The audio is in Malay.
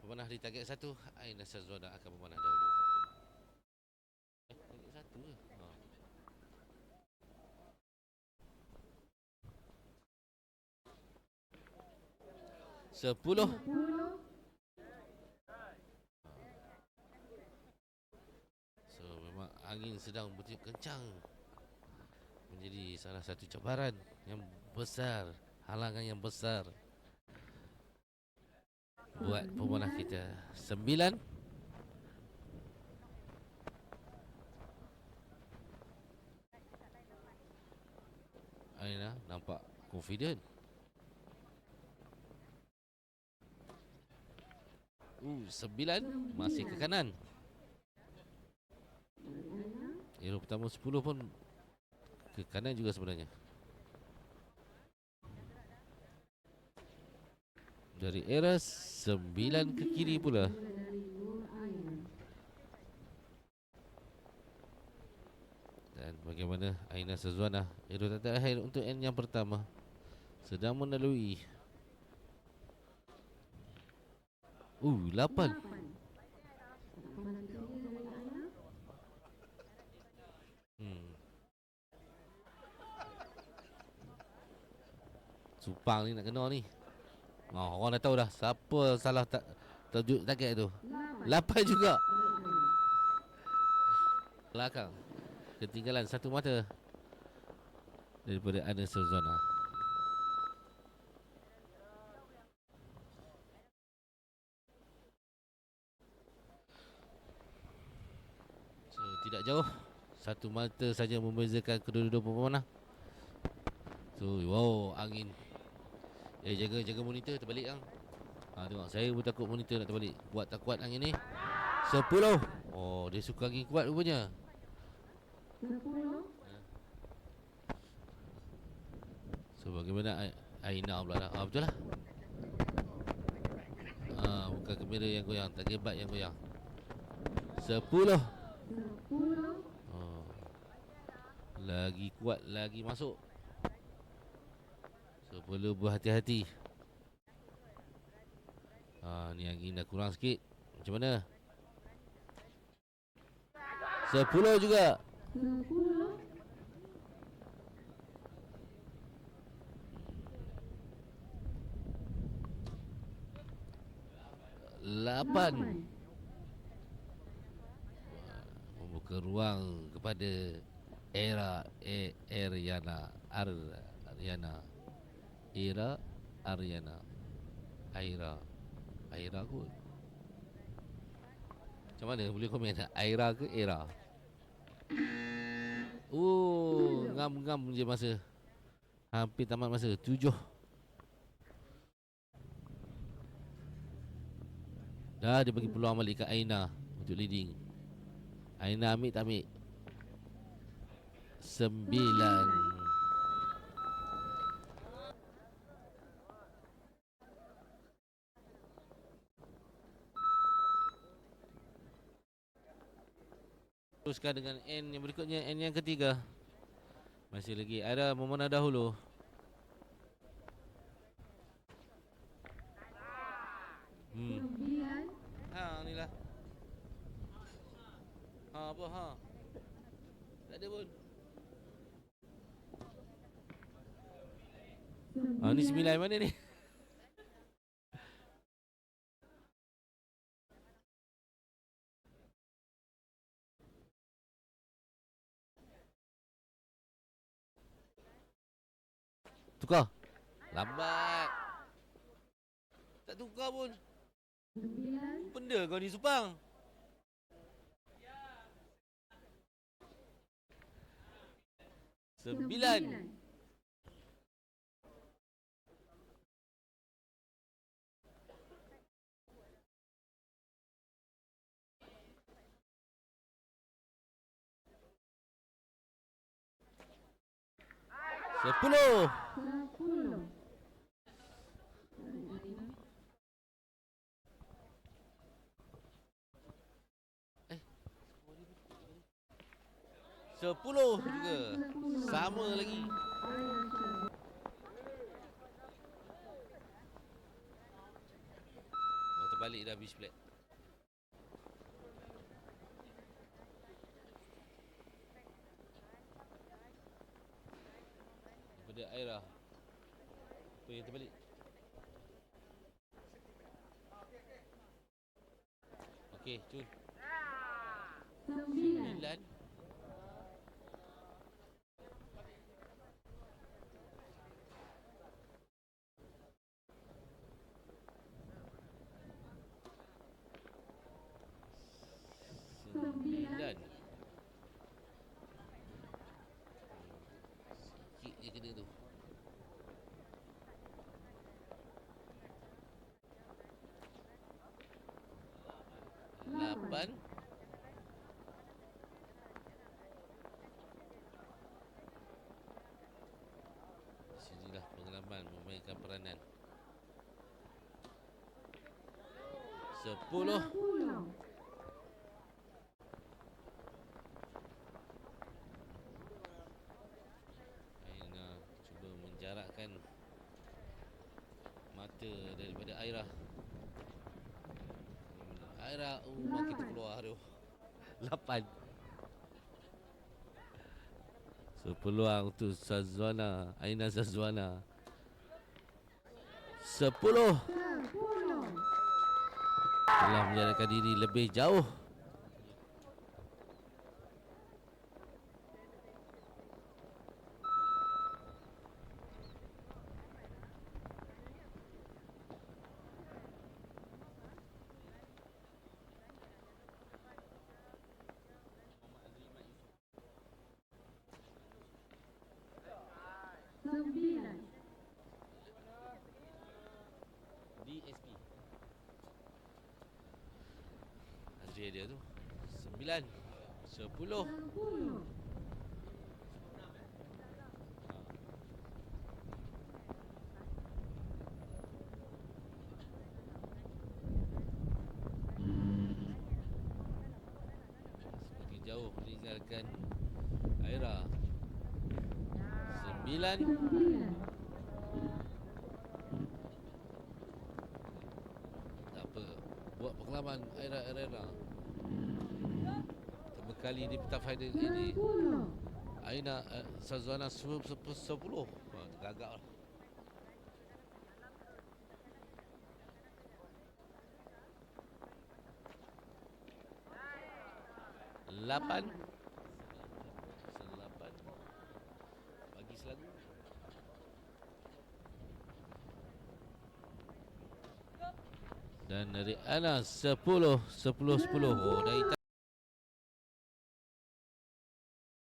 Pemanah di target 1, Aina Sazwana akan memanah dahulu. Target 1 ke? 10. So memang angin sedang bertiup kencang, menjadi salah satu cabaran yang besar, halangan yang besar buat pemanah kita. 9. Aina nampak confident. 9 masih ke kanan. Arrow pertama 10 pun ke kanan juga sebenarnya. Dari era 9 ke kiri pula. Dan bagaimana Aina Sazwana, arrow terakhir untuk N yang pertama, sedang melalui 8. Supang ni nak kena ni. Orang dah tahu dah siapa salah tajuk target tu. 8 juga. Belakang. Ketinggalan satu mata daripada Aina Sazwana. So tidak jauh, satu mata saja membezakan kedua-dua pemanah. So wow, angin. Jaga monitor terbalik kan. Tengok, saya pun takut monitor nak terbalik. Kuat tak kuat angin ni? 10. Oh, dia suka angin kuat rupanya. 10. So bagaimana Aina pula lah. Betul lah. Bukan kamera yang goyang, target bat yang goyang. 10. Lagi kuat, lagi masuk. So perlu berhati-hati. Ni angin dah kurang sikit. Macam mana? 10 juga. 8. Membuka ruang kepada Aryana. Aira kot. Macam mana boleh komen tak? Aira ke Era? Ngam-ngam je masa. Hampir tamat masa. 7. Dah dia bagi peluang balik ke Aina untuk leading. Aina ambil tak ambil? 9. Teruskan dengan N yang berikutnya, N yang ketiga. Masih lagi ada memanah dahulu. Ni lah. Apa? Tak ada pun. Ni 9 mana ni? Tukar. Lambat. Tak tukar pun. Benda kau ni Supang. 9. 10. Eh 10 juga. Sama lagi. balik dah habis flat. Daripada Aira. Apa yang terbalik? Okey, cun. 9, 9. Sembilan. Sikit je kena tu. 8. Sinilah pengalaman memainkan peranan. 10. 10, Aina cuba menjarakkan mata daripada Aira. Aira makin terkeluar tu. 8. So peluang untuk Sazwana, Aina Sazwana. 10. 10, Telah menjarakkan diri lebih jauh. sembilan, DSP. Azri dia tu. 9. 10. 10, Semakin jauh meninggalkan Aira. 9. 9, Tak apa. Buat pengalaman Aira Arena. Pertama kali di peta final ini 10, Aina Sazwana 10. Tergagap lah. 8. 8. Bagi selagu. Dan dari Ana 10. 10. Oh, dari